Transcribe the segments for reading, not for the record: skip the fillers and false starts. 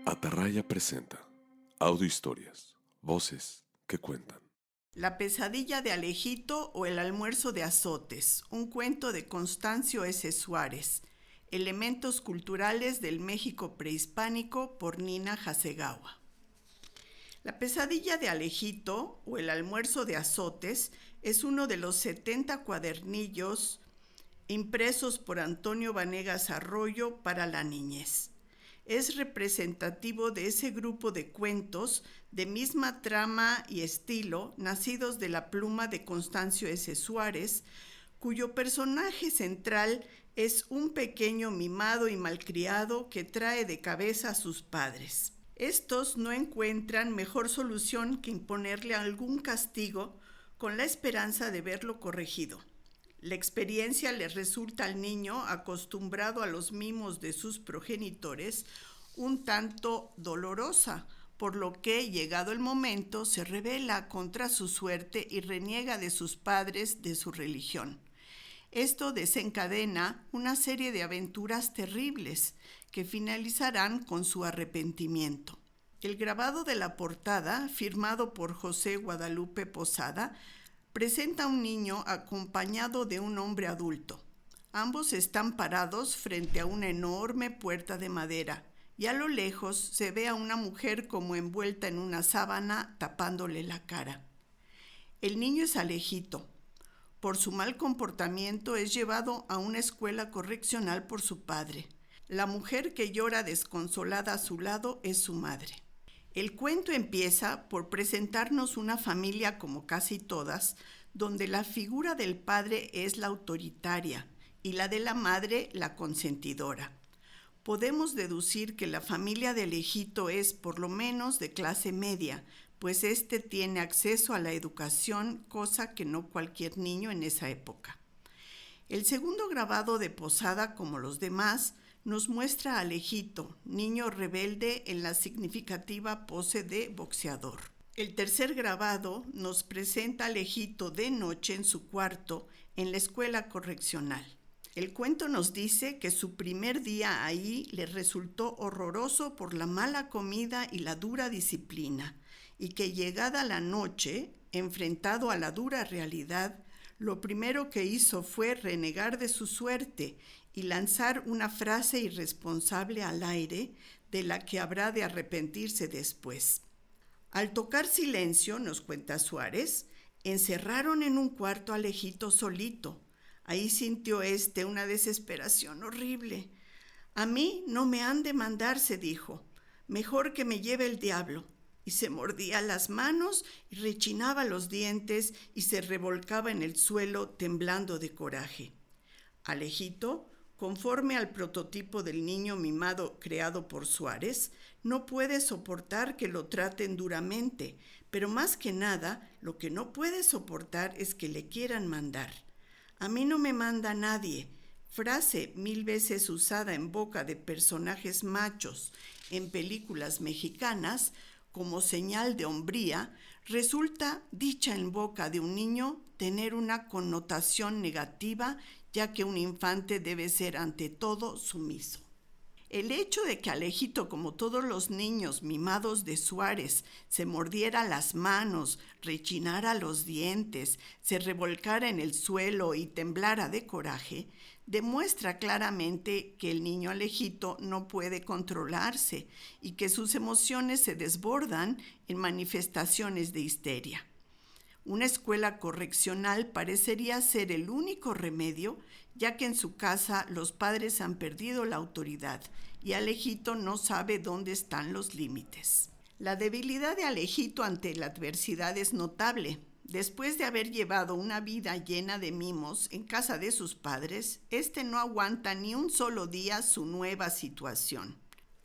Atarraya presenta audiohistorias, voces que cuentan. La pesadilla de Alejito o el almuerzo de azotes, un cuento de Constancio S. Suárez. Elementos culturales del México prehispánico por Nina Hasegawa. La pesadilla de Alejito o el almuerzo de azotes es uno de los 70 cuadernillos impresos por Antonio Vanegas Arroyo para la niñez. Es representativo de ese grupo de cuentos de misma trama y estilo, nacidos de la pluma de Constancio S. Suárez, cuyo personaje central es un pequeño mimado y malcriado que trae de cabeza a sus padres. Estos no encuentran mejor solución que imponerle algún castigo con la esperanza de verlo corregido. La experiencia le resulta al niño, acostumbrado a los mimos de sus progenitores, un tanto dolorosa, por lo que, llegado el momento, se rebela contra su suerte y reniega de sus padres, de su religión. Esto desencadena una serie de aventuras terribles que finalizarán con su arrepentimiento. El grabado de la portada, firmado por José Guadalupe Posada, presenta a un niño acompañado de un hombre adulto. Ambos están parados frente a una enorme puerta de madera y a lo lejos se ve a una mujer como envuelta en una sábana tapándole la cara. El niño es Alejito. Por su mal comportamiento es llevado a una escuela correccional por su padre. La mujer que llora desconsolada a su lado es su madre. El cuento empieza por presentarnos una familia, como casi todas, donde la figura del padre es la autoritaria y la de la madre la consentidora. Podemos deducir que la familia de Alejito es por lo menos de clase media, pues éste tiene acceso a la educación, cosa que no cualquier niño en esa época. El segundo grabado de Posada, como los demás, nos muestra a Alejito, niño rebelde en la significativa pose de boxeador. El tercer grabado nos presenta a Alejito de noche en su cuarto en la escuela correccional. El cuento nos dice que su primer día ahí le resultó horroroso por la mala comida y la dura disciplina, y que llegada la noche, enfrentado a la dura realidad, lo primero que hizo fue renegar de su suerte y lanzar una frase irresponsable al aire de la que habrá de arrepentirse después. Al tocar silencio, nos cuenta Suárez, encerraron en un cuarto a Alejito solito. Ahí sintió una desesperación horrible. A mí no me han de mandar, se dijo, mejor que me lleve el diablo. Y se mordía las manos y rechinaba los dientes y se revolcaba en el suelo temblando de coraje. Alejito, conforme al prototipo del niño mimado creado por Suárez, no puede soportar que lo traten duramente, pero más que nada, lo que no puede soportar es que le quieran mandar. A mí no me manda nadie, frase 1000 veces usada en boca de personajes machos en películas mexicanas, como señal de hombría, resulta, dicha en boca de un niño, tener una connotación negativa, ya que un infante debe ser ante todo sumiso. El hecho de que Alejito, como todos los niños mimados de Suárez, se mordiera las manos, rechinara los dientes, se revolcara en el suelo y temblara de coraje, demuestra claramente que el niño Alejito no puede controlarse y que sus emociones se desbordan en manifestaciones de histeria. Una escuela correccional parecería ser el único remedio, ya que en su casa los padres han perdido la autoridad y Alejito no sabe dónde están los límites. La debilidad de Alejito ante la adversidad es notable. Después de haber llevado una vida llena de mimos en casa de sus padres, no aguanta ni un solo día su nueva situación.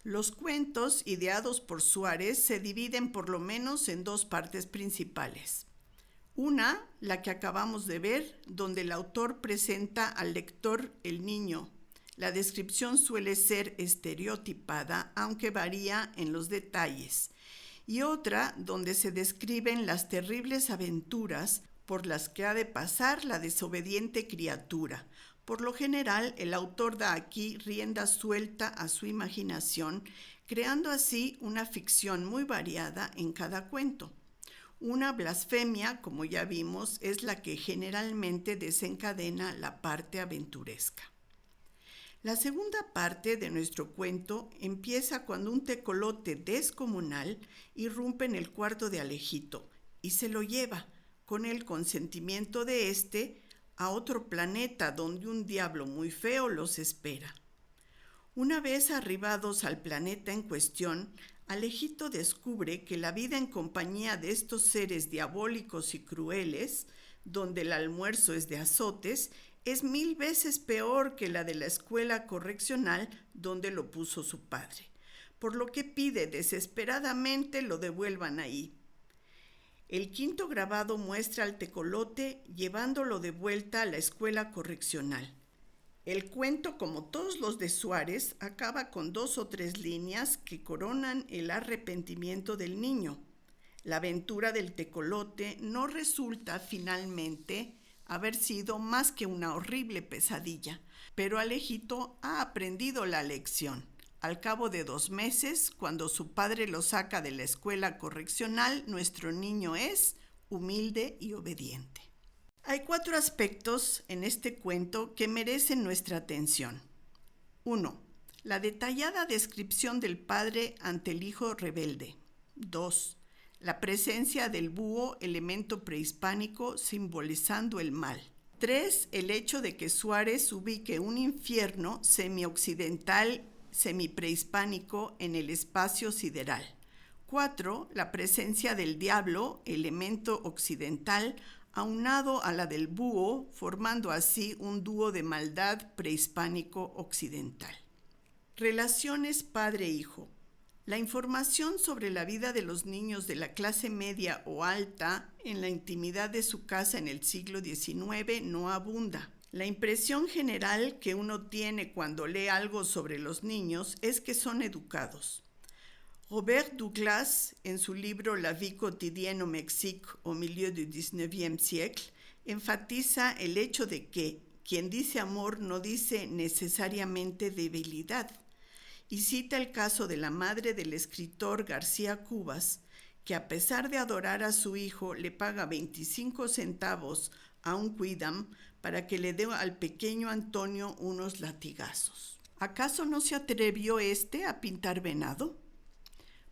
Los cuentos ideados por Suárez se dividen por lo menos en dos partes principales. Una, la que acabamos de ver, donde el autor presenta al lector el niño. La descripción suele ser estereotipada, aunque varía en los detalles. Y otra, donde se describen las terribles aventuras por las que ha de pasar la desobediente criatura. Por lo general, el autor da aquí rienda suelta a su imaginación, creando así una ficción muy variada en cada cuento. Una blasfemia, como ya vimos, es la que generalmente desencadena la parte aventuresca. La segunda parte de nuestro cuento empieza cuando un tecolote descomunal irrumpe en el cuarto de Alejito y se lo lleva, con el consentimiento de éste, a otro planeta donde un diablo muy feo los espera. Una vez arribados al planeta en cuestión, Alejito descubre que la vida en compañía de estos seres diabólicos y crueles, donde el almuerzo es de azotes, es 1000 veces peor que la de la escuela correccional donde lo puso su padre, por lo que pide desesperadamente lo devuelvan ahí. El quinto grabado muestra al tecolote llevándolo de vuelta a la escuela correccional. El cuento, como todos los de Suárez, acaba con 2 o 3 líneas que coronan el arrepentimiento del niño. La aventura del tecolote no resulta finalmente haber sido más que una horrible pesadilla, pero Alejito ha aprendido la lección. Al cabo de 2 meses, cuando su padre lo saca de la escuela correccional, nuestro niño es humilde y obediente. Hay 4 aspectos en este cuento que merecen nuestra atención. 1. La detallada descripción del padre ante el hijo rebelde. 2. La presencia del búho, elemento prehispánico simbolizando el mal. 3. El hecho de que Suárez ubique un infierno semioccidental, semiprehispánico en el espacio sideral. 4. La presencia del diablo, elemento occidental, aunado a la del búho, formando así un dúo de maldad prehispánico occidental. Relaciones padre-hijo. La información sobre la vida de los niños de la clase media o alta en la intimidad de su casa en el siglo XIX no abunda. La impresión general que uno tiene cuando lee algo sobre los niños es que son educados. Robert Douglas, en su libro La vie quotidienne au Mexique au milieu du XIXe siècle, enfatiza el hecho de que quien dice amor no dice necesariamente debilidad, y cita el caso de la madre del escritor García Cubas, que a pesar de adorar a su hijo, le paga 25 centavos a un cuidam para que le dé al pequeño Antonio unos latigazos. ¿Acaso no se atrevió a pintar venado?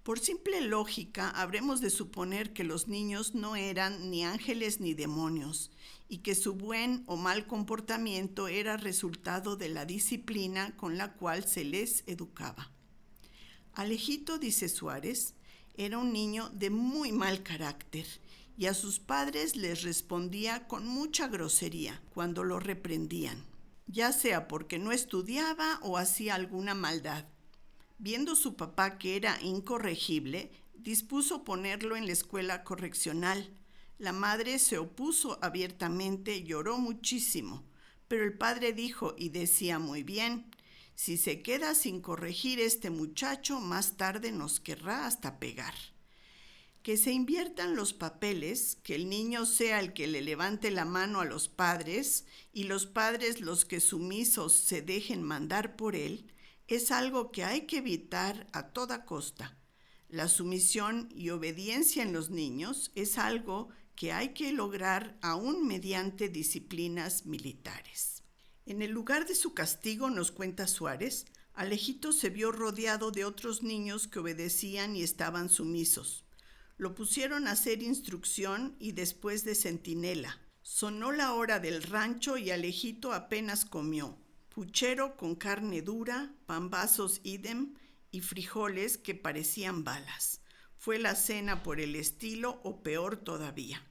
Por simple lógica, habremos de suponer que los niños no eran ni ángeles ni demonios, y que su buen o mal comportamiento era resultado de la disciplina con la cual se les educaba. Alejito, dice Suárez, era un niño de muy mal carácter, y a sus padres les respondía con mucha grosería cuando lo reprendían, ya sea porque no estudiaba o hacía alguna maldad. Viendo su papá que era incorregible, dispuso ponerlo en la escuela correccional. La madre se opuso abiertamente, lloró muchísimo, pero el padre dijo, y decía muy bien, si se queda sin corregir este muchacho, más tarde nos querrá hasta pegar. Que se inviertan los papeles, que el niño sea el que le levante la mano a los padres y los padres los que sumisos se dejen mandar por él, es algo que hay que evitar a toda costa. La sumisión y obediencia en los niños es algo que hay que lograr aún mediante disciplinas militares. En el lugar de su castigo, nos cuenta Suárez, Alejito se vio rodeado de otros niños que obedecían y estaban sumisos. Lo pusieron a hacer instrucción y después de centinela. Sonó la hora del rancho y Alejito apenas comió. Puchero con carne dura, pambazos idem y frijoles que parecían balas. Fue la cena por el estilo o peor todavía.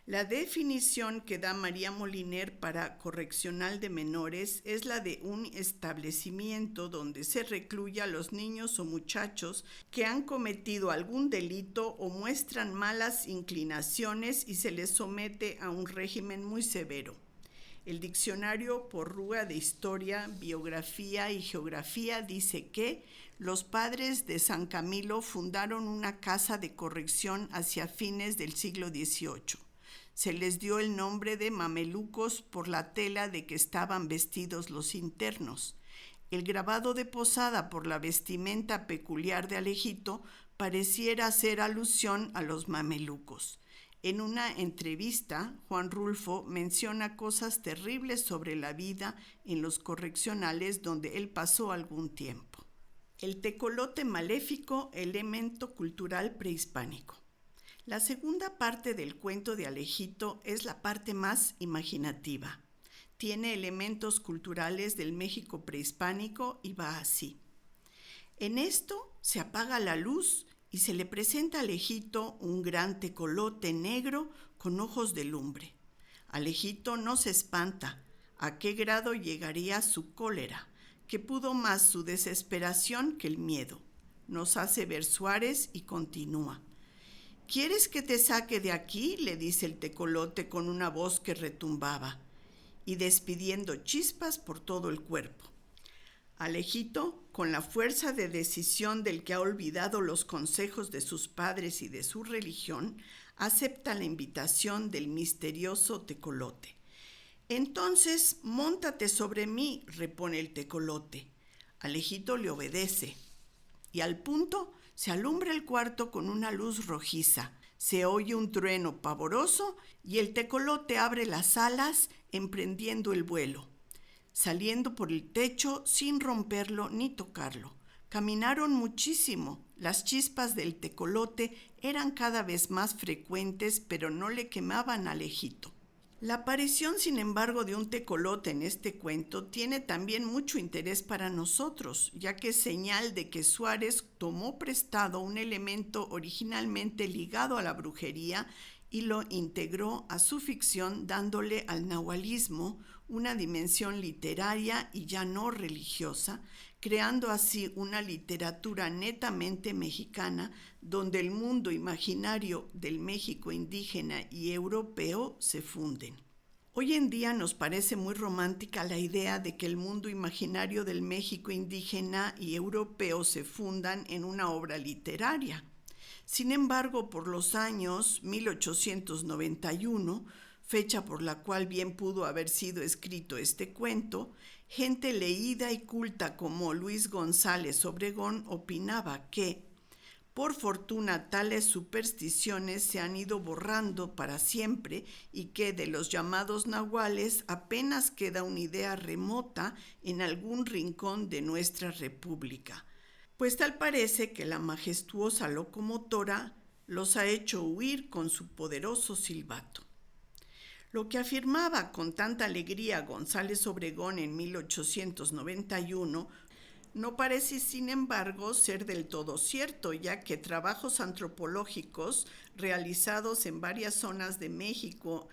La definición que da María Moliner para correccional de menores es la de un establecimiento donde se recluye a los niños o muchachos que han cometido algún delito o muestran malas inclinaciones y se les somete a un régimen muy severo. El diccionario Porrúa de Historia, Biografía y Geografía dice que los padres de San Camilo fundaron una casa de corrección hacia fines del siglo XVIII. Se les dio el nombre de mamelucos por la tela de que estaban vestidos los internos. El grabado de Posada por la vestimenta peculiar de Alejito pareciera hacer alusión a los mamelucos. En una entrevista, Juan Rulfo menciona cosas terribles sobre la vida en los correccionales donde él pasó algún tiempo. El tecolote maléfico, elemento cultural prehispánico. La segunda parte del cuento de Alejito es la parte más imaginativa. Tiene elementos culturales del México prehispánico y va así. En esto se apaga la luz y se le presenta a Alejito un gran tecolote negro con ojos de lumbre. Alejito no se espanta. ¿A qué grado llegaría su cólera? Que pudo más su desesperación que el miedo. Nos hace ver Suárez y continúa. ¿Quieres que te saque de aquí?, le dice el tecolote con una voz que retumbaba y despidiendo chispas por todo el cuerpo. Alejito, con la fuerza de decisión del que ha olvidado los consejos de sus padres y de su religión, acepta la invitación del misterioso tecolote. Entonces, móntate sobre mí, repone el tecolote. Alejito le obedece y al punto se alumbra el cuarto con una luz rojiza. Se oye un trueno pavoroso y el tecolote abre las alas emprendiendo el vuelo, saliendo por el techo sin romperlo ni tocarlo. Caminaron muchísimo. Las chispas del tecolote eran cada vez más frecuentes, pero no le quemaban a Alejito. La aparición, sin embargo, de un tecolote en este cuento tiene también mucho interés para nosotros, ya que es señal de que Suárez tomó prestado un elemento originalmente ligado a la brujería y lo integró a su ficción, dándole al nahualismo una dimensión literaria y ya no religiosa, creando así una literatura netamente mexicana donde el mundo imaginario del México indígena y europeo se funden. Hoy en día nos parece muy romántica la idea de que el mundo imaginario del México indígena y europeo se fundan en una obra literaria. Sin embargo, por los años 1891, fecha por la cual bien pudo haber sido escrito este cuento, gente leída y culta como Luis González Obregón opinaba que, por fortuna, tales supersticiones se han ido borrando para siempre y que de los llamados nahuales apenas queda una idea remota en algún rincón de nuestra república, pues tal parece que la majestuosa locomotora los ha hecho huir con su poderoso silbato. Lo que afirmaba con tanta alegría González Obregón en 1891 no parece, sin embargo, ser del todo cierto, ya que trabajos antropológicos realizados en varias zonas de México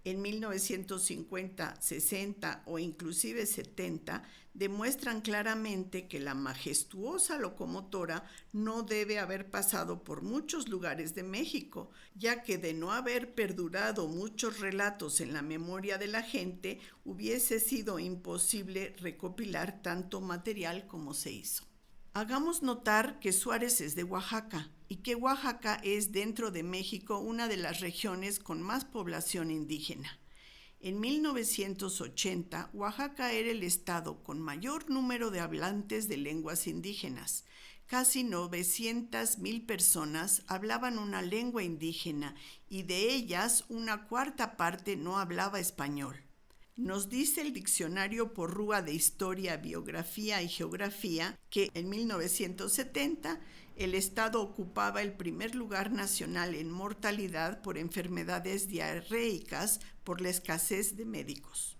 en 1950, 60 o inclusive 70 demuestran claramente que la majestuosa locomotora no debe haber pasado por muchos lugares de México, ya que de no haber perdurado muchos relatos en la memoria de la gente, hubiese sido imposible recopilar tanto material como se hizo. Hagamos notar que Suárez es de Oaxaca y que Oaxaca es dentro de México una de las regiones con más población indígena. En 1980, Oaxaca era el estado con mayor número de hablantes de lenguas indígenas. Casi 900,000 personas hablaban una lengua indígena y de ellas una cuarta parte no hablaba español. Nos dice el Diccionario Porrúa de Historia, Biografía y Geografía que en 1970 el estado ocupaba el primer lugar nacional en mortalidad por enfermedades diarreicas por la escasez de médicos.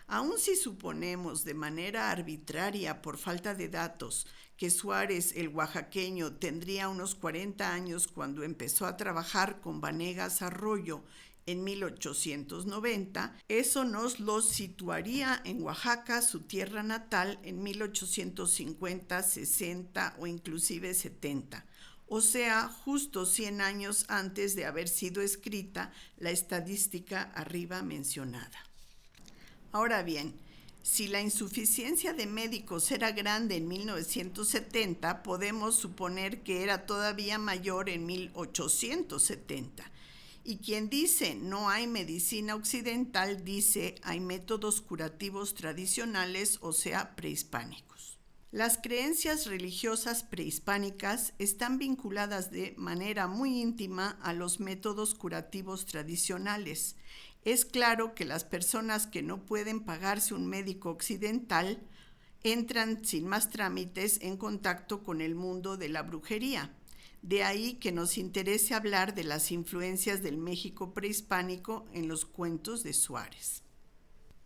Aun si suponemos de manera arbitraria por falta de datos que Suárez el oaxaqueño tendría unos 40 años cuando empezó a trabajar con Vanegas Arroyo en 1890, eso nos lo situaría en Oaxaca, su tierra natal, en 1850, 60 o inclusive 70, o sea, justo 100 años antes de haber sido escrita la estadística arriba mencionada. Ahora bien, si la insuficiencia de médicos era grande en 1970, podemos suponer que era todavía mayor en 1870. Y quien dice no hay medicina occidental, dice hay métodos curativos tradicionales, o sea, prehispánicos. Las creencias religiosas prehispánicas están vinculadas de manera muy íntima a los métodos curativos tradicionales. Es claro que las personas que no pueden pagarse un médico occidental entran sin más trámites en contacto con el mundo de la brujería. De ahí que nos interese hablar de las influencias del México prehispánico en los cuentos de Suárez.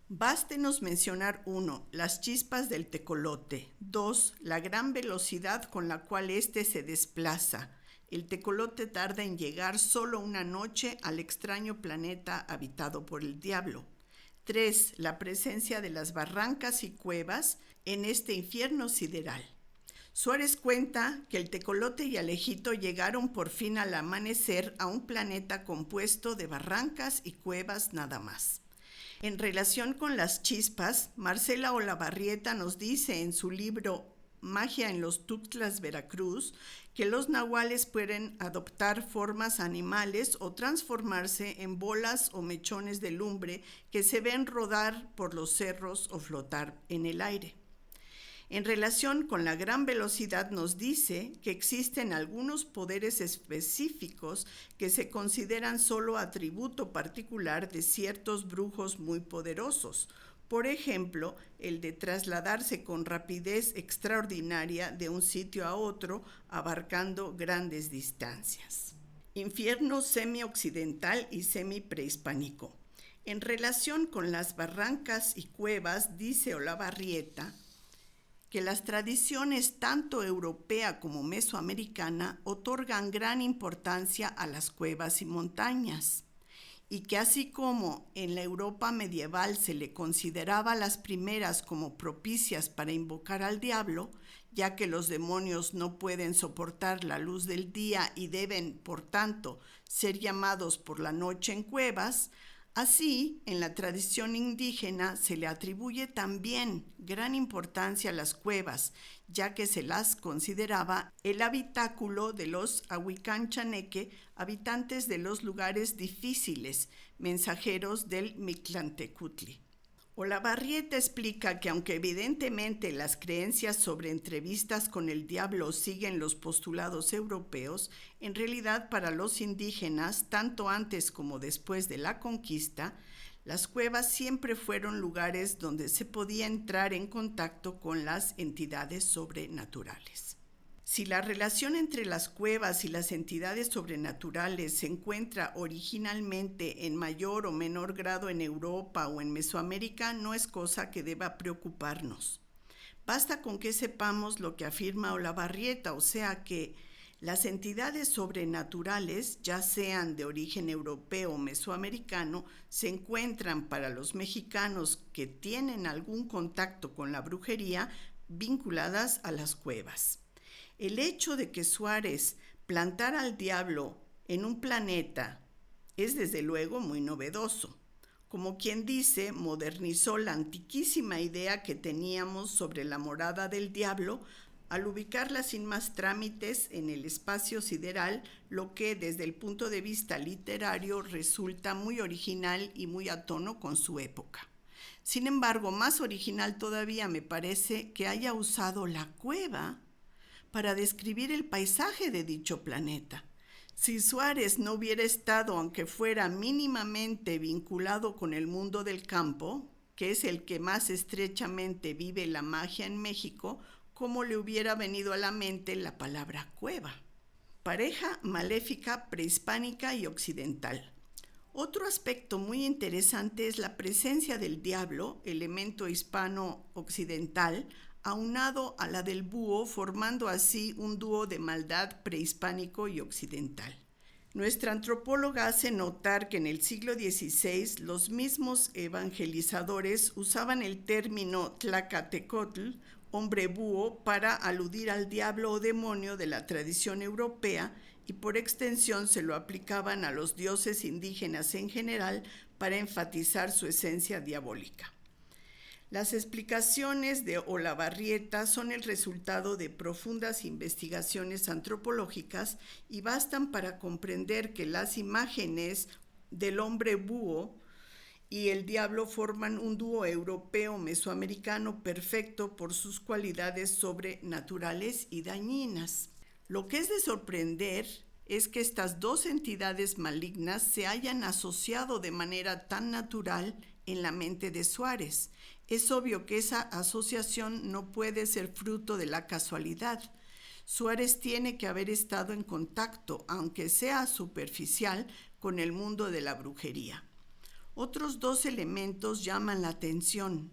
Bástenos mencionar 1. Las chispas del tecolote. 2. La gran velocidad con la cual éste se desplaza. El tecolote tarda en llegar solo una noche al extraño planeta habitado por el diablo. 3. La presencia de las barrancas y cuevas en este infierno sideral. Suárez cuenta que el tecolote y Alejito llegaron por fin al amanecer a un planeta compuesto de barrancas y cuevas nada más. En relación con las chispas, Marcela Olavarrieta nos dice en su libro Magia en los Tuxtlas, Veracruz, que los nahuales pueden adoptar formas animales o transformarse en bolas o mechones de lumbre que se ven rodar por los cerros o flotar en el aire. En relación con la gran velocidad nos dice que existen algunos poderes específicos que se consideran solo atributo particular de ciertos brujos muy poderosos. Por ejemplo, el de trasladarse con rapidez extraordinaria de un sitio a otro, abarcando grandes distancias. Infierno semi-occidental y semi-prehispánico. En relación con las barrancas y cuevas, dice Olavarrieta, que las tradiciones tanto europea como mesoamericana otorgan gran importancia a las cuevas y montañas, y que así como en la Europa medieval se le consideraba las primeras como propicias para invocar al diablo, ya que los demonios no pueden soportar la luz del día y deben, por tanto, ser llamados por la noche en cuevas, así, en la tradición indígena se le atribuye también gran importancia a las cuevas, ya que se las consideraba el habitáculo de los Ahuicán Chaneque, habitantes de los lugares difíciles, mensajeros del Mictlantecutli. Olavarrieta explica que aunque evidentemente las creencias sobre entrevistas con el diablo siguen los postulados europeos, en realidad para los indígenas, tanto antes como después de la conquista, las cuevas siempre fueron lugares donde se podía entrar en contacto con las entidades sobrenaturales. Si la relación entre las cuevas y las entidades sobrenaturales se encuentra originalmente en mayor o menor grado en Europa o en Mesoamérica, no es cosa que deba preocuparnos. Basta con que sepamos lo que afirma Olavarrieta, o sea que las entidades sobrenaturales, ya sean de origen europeo o mesoamericano, se encuentran para los mexicanos que tienen algún contacto con la brujería vinculadas a las cuevas. El hecho de que Suárez plantara al diablo en un planeta es desde luego muy novedoso. Como quien dice, modernizó la antiquísima idea que teníamos sobre la morada del diablo al ubicarla sin más trámites en el espacio sideral, lo que desde el punto de vista literario resulta muy original y muy a tono con su época. Sin embargo, más original todavía me parece que haya usado la cueva para describir el paisaje de dicho planeta. Si Suárez no hubiera estado, aunque fuera mínimamente vinculado con el mundo del campo, que es el que más estrechamente vive la magia en México, ¿cómo le hubiera venido a la mente la palabra cueva? Pareja maléfica prehispánica y occidental. Otro aspecto muy interesante es la presencia del diablo, elemento hispano-occidental, aunado a la del búho, formando así un dúo de maldad prehispánico y occidental. Nuestra antropóloga hace notar que en el siglo XVI los mismos evangelizadores usaban el término Tlacatecotl, hombre búho, para aludir al diablo o demonio de la tradición europea y por extensión se lo aplicaban a los dioses indígenas en general para enfatizar su esencia diabólica. Las explicaciones de Olavarrieta son el resultado de profundas investigaciones antropológicas y bastan para comprender que las imágenes del hombre búho y el diablo forman un dúo europeo-mesoamericano perfecto por sus cualidades sobrenaturales y dañinas. Lo que es de sorprender es que estas dos entidades malignas se hayan asociado de manera tan natural en la mente de Suárez. Es obvio que esa asociación no puede ser fruto de la casualidad. Suárez tiene que haber estado en contacto, aunque sea superficial, con el mundo de la brujería. Otros dos elementos llaman la atención.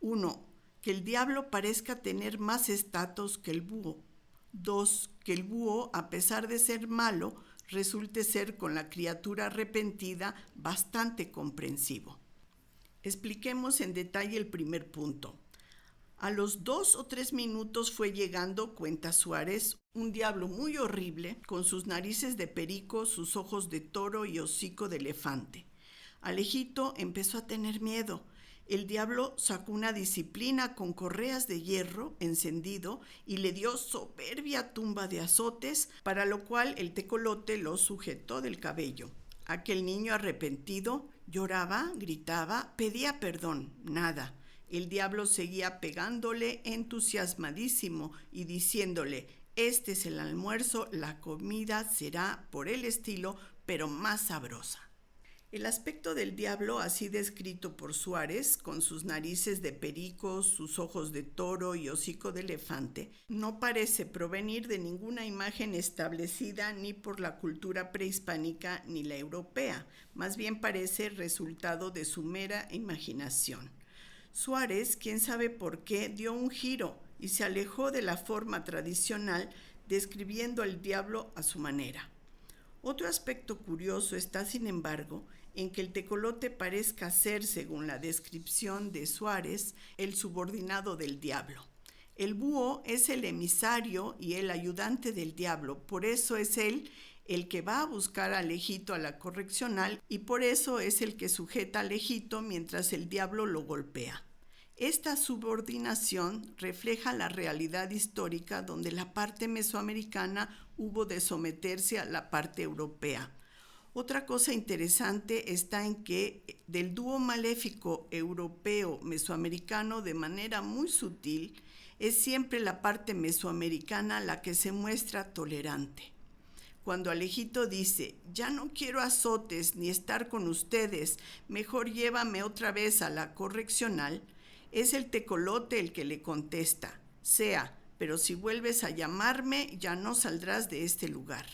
Uno, que el diablo parezca tener más estatus que el búho. Dos, que el búho, a pesar de ser malo, resulte ser con la criatura arrepentida bastante comprensivo. Expliquemos en detalle el primer punto. A los 2 o 3 minutos fue llegando, cuenta Suárez, un diablo muy horrible, con sus narices de perico, sus ojos de toro y hocico de elefante. Alejito empezó a tener miedo. El diablo sacó una disciplina con correas de hierro encendido y le dio soberbia tumba de azotes, para lo cual el tecolote lo sujetó del cabello. Aquel niño arrepentido lloraba, gritaba, pedía perdón, nada. El diablo seguía pegándole entusiasmadísimo y diciéndole: este es el almuerzo, la comida será por el estilo, pero más sabrosa. El aspecto del diablo, así descrito por Suárez, con sus narices de perico, sus ojos de toro y hocico de elefante, no parece provenir de ninguna imagen establecida ni por la cultura prehispánica ni la europea, más bien parece resultado de su mera imaginación. Suárez, quién sabe por qué, dio un giro y se alejó de la forma tradicional, describiendo al diablo a su manera. Otro aspecto curioso está, sin embargo, en que el tecolote parezca ser, según la descripción de Suárez, el subordinado del diablo. El búho es el emisario y el ayudante del diablo, por eso es él el que va a buscar a Alejito a la correccional y por eso es el que sujeta a Alejito mientras el diablo lo golpea. Esta subordinación refleja la realidad histórica donde la parte mesoamericana hubo de someterse a la parte europea. Otra cosa interesante está en que del dúo maléfico europeo-mesoamericano, de manera muy sutil, es siempre la parte mesoamericana la que se muestra tolerante. Cuando Alejito dice: ya no quiero azotes ni estar con ustedes, mejor llévame otra vez a la correccional, es el tecolote el que le contesta: sea, pero si vuelves a llamarme ya no saldrás de este lugar.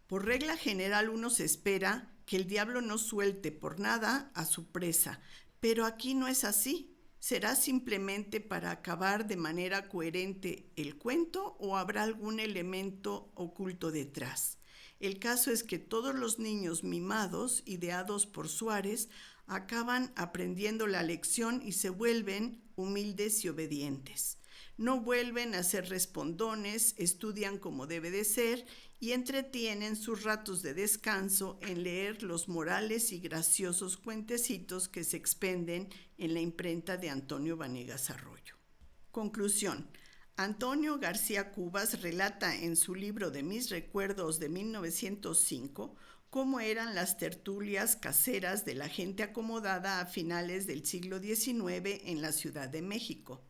Por regla general uno se espera que el diablo no suelte por nada a su presa, pero aquí no es así. ¿Será simplemente para acabar de manera coherente el cuento o habrá algún elemento oculto detrás? El caso es que todos los niños mimados, ideados por Suárez, acaban aprendiendo la lección y se vuelven humildes y obedientes. No vuelven a ser respondones, estudian como debe de ser y entretienen sus ratos de descanso en leer los morales y graciosos cuentecitos que se expenden en la imprenta de Antonio Vanegas Arroyo. Conclusión. Antonio García Cubas relata en su libro de Mis Recuerdos de 1905 cómo eran las tertulias caseras de la gente acomodada a finales del siglo XIX en la Ciudad de México.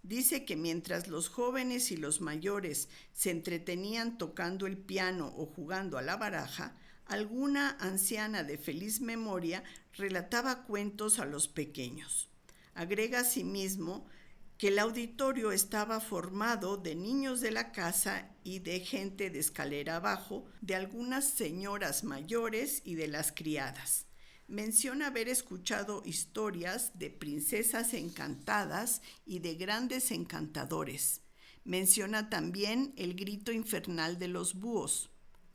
Dice que mientras los jóvenes y los mayores se entretenían tocando el piano o jugando a la baraja, alguna anciana de feliz memoria relataba cuentos a los pequeños. Agrega asimismo que el auditorio estaba formado de niños de la casa y de gente de escalera abajo, de algunas señoras mayores y de las criadas. Menciona haber escuchado historias de princesas encantadas y de grandes encantadores. Menciona también el grito infernal de los búhos.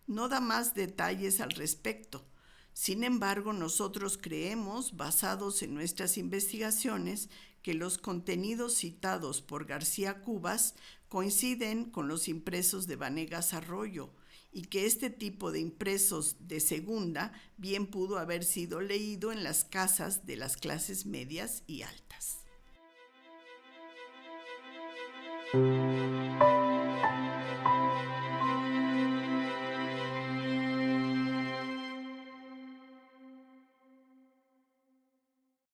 No da más detalles al respecto. Sin embargo, nosotros creemos, basados en nuestras investigaciones, que los contenidos citados por García Cubas coinciden con los impresos de Vanegas Arroyo, y que este tipo de impresos de segunda bien pudo haber sido leído en las casas de las clases medias y altas.